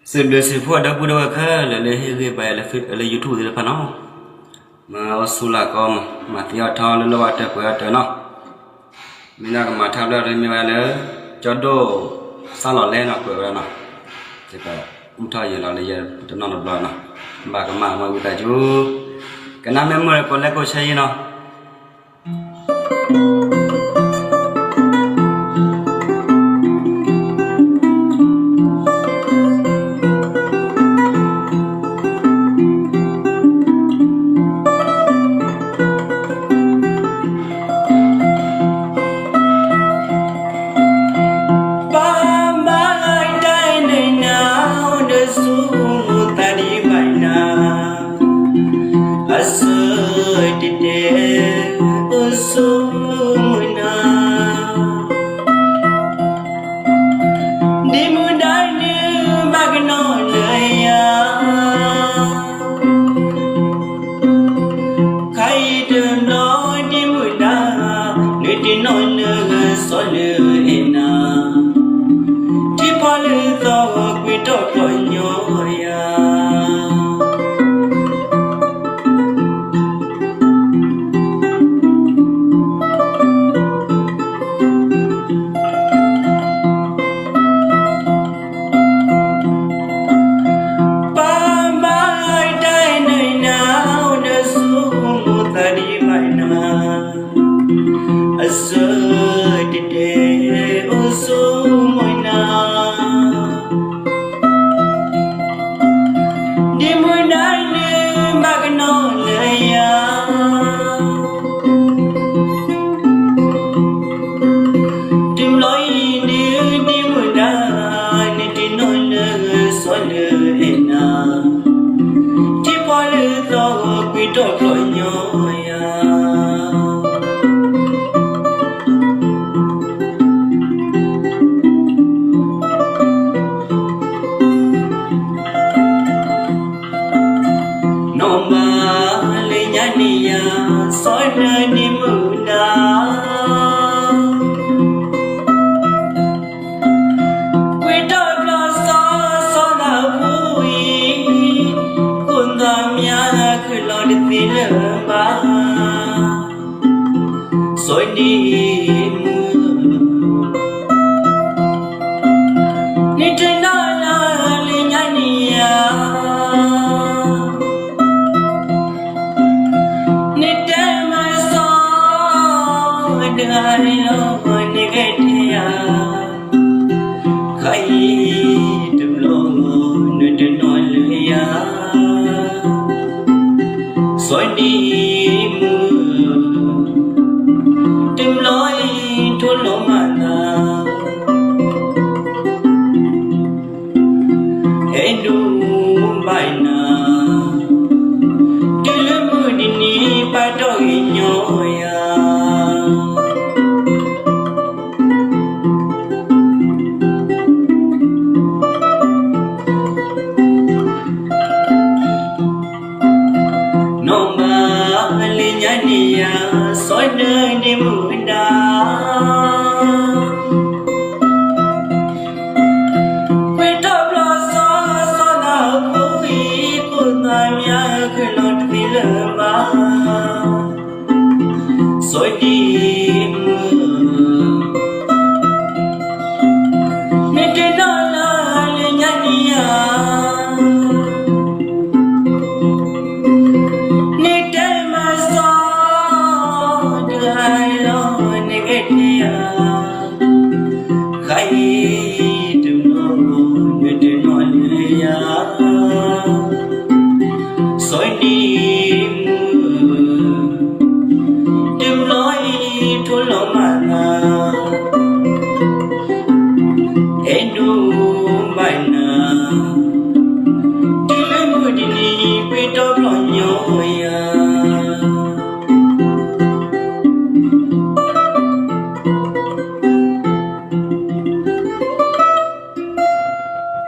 Se le se fue da pudo ka le he ba le YouTube de pa no ma osula ko ma tia tha le lo wa ta ko ta no mina ka ma tha da re mi ba le cho do sa lo le na ko ra no se ka u tha ye la le ye ta no lo no ba ka ma u ta ju ka na me mo ko le ko sai no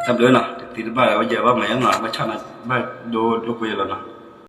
Thập đứa nào thì ba là bây giờ ba mẹ nó ba chắc là ba đồ đồ quê rồi nào